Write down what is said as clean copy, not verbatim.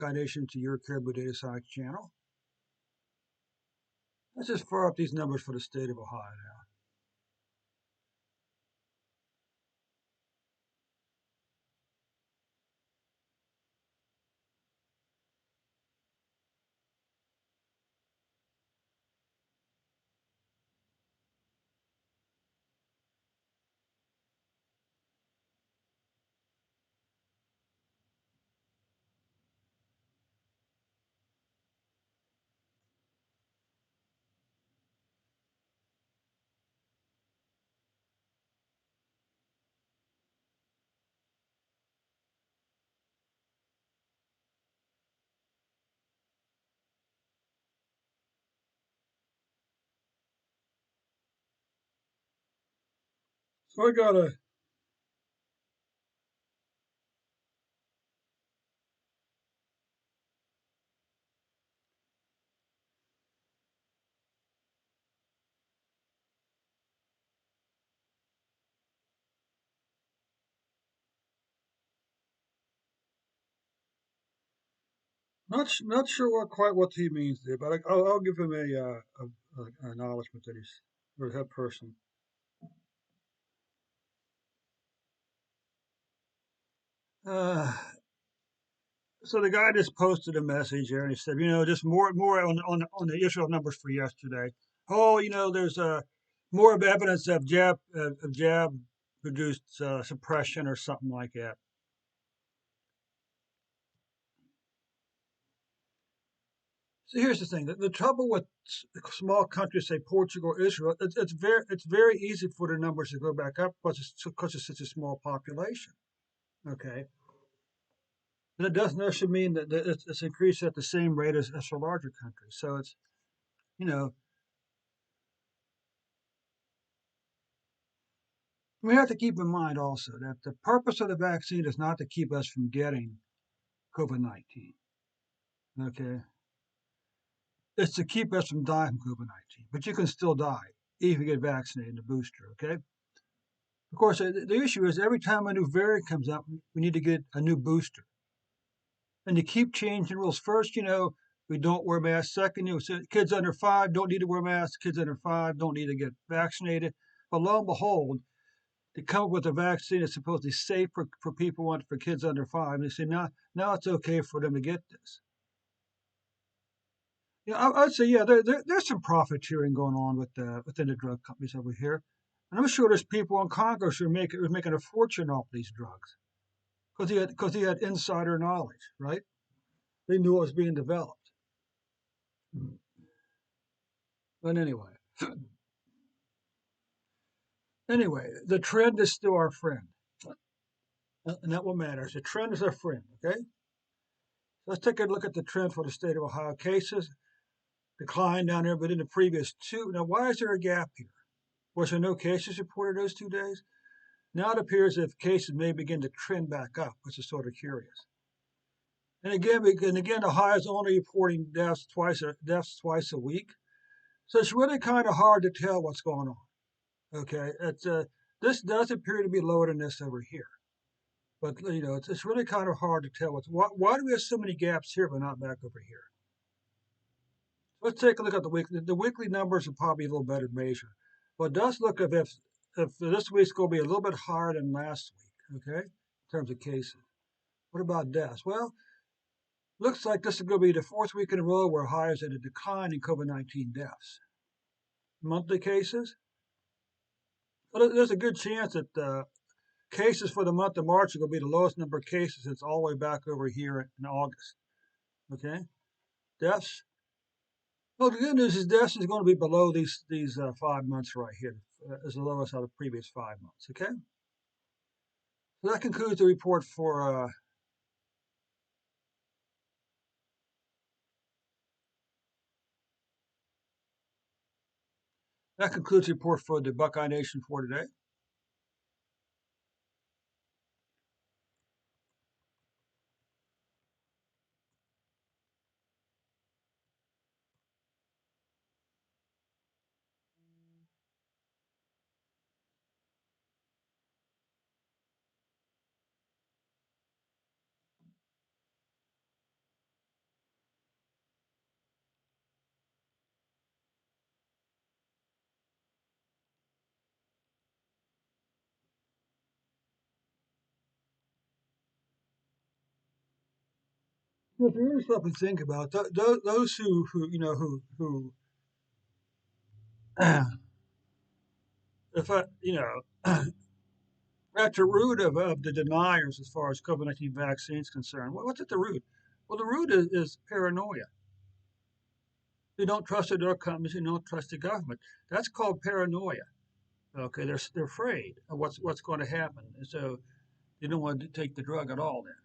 Buckeye Nation to your Caribou Data Science channel. Let's just fire up these numbers for the state of Ohio now. So I got a not sure what he means there, but I'll give him an acknowledgement that he's or that person. Uh, so the guy just posted a message there, and he said, just more on the Israel numbers for yesterday. Oh, there's more of evidence of jab produced suppression or something like that. So here's the thing: the trouble with small countries, say Portugal, or Israel, it's very easy for the numbers to go back up because it's such a small population. Okay, and it doesn't necessarily mean that it's increased at the same rate as for larger countries. So it's you know we have to keep in mind also that the purpose of the vaccine is not to keep us from getting COVID-19. Okay, it's to keep us from dying from COVID-19, but you can still die if you get vaccinated in the booster. Okay. Of course, the issue is every time a new variant comes out, we need to get a new booster. And to keep changing rules. First, we don't wear masks. Second, kids under 5 don't need to wear masks. Kids under 5 don't need to get vaccinated. But lo and behold, they come up with a vaccine that's supposedly safe for people, for kids under 5. And they say, now it's okay for them to get this. I'd say, yeah, there's some profiteering going on within the drug companies over here. And I'm sure there's people in Congress who are making a fortune off these drugs. Because he had insider knowledge, right? They knew what was being developed. But anyway, the trend is still our friend, and that what matters. The trend is our friend. Okay, let's take a look at the trend for the state of Ohio. Cases declined down there, but in the previous two. Now, why is there a gap here? Was there no cases reported those 2 days? Now it appears as if cases may begin to trend back up, which is sort of curious. And again, Ohio is only reporting deaths twice a week. So it's really kind of hard to tell what's going on. Okay, this does appear to be lower than this over here, but it's really kind of hard to tell why do we have so many gaps here but not back over here. Let's take a look at the weekly. The weekly numbers are probably a little better measure, but it does look as if this week's going to be a little bit higher than last week. Okay, in terms of cases. What about deaths? Well, looks like this is going to be the fourth week in a row where Ohio is at a decline in COVID-19 deaths. Monthly cases. Well, there's a good chance that cases for the month of March are going to be the lowest number of cases since all the way back over here in August. Okay, deaths. Well, the good news is deaths is going to be below these 5 months right here, as the lowest out of the previous 5 months. Okay, so that concludes the report for. That concludes the report for the Buckeye Nation for today. If you really stop and think about those who you know who if I you know at the root of the deniers as far as COVID-19 vaccine is concerned, what's at the root? Well, the root is paranoia. You don't trust the drug companies, you don't trust the government. That's called paranoia. Okay, they're afraid of what's going to happen, and so they don't want to take the drug at all. Then.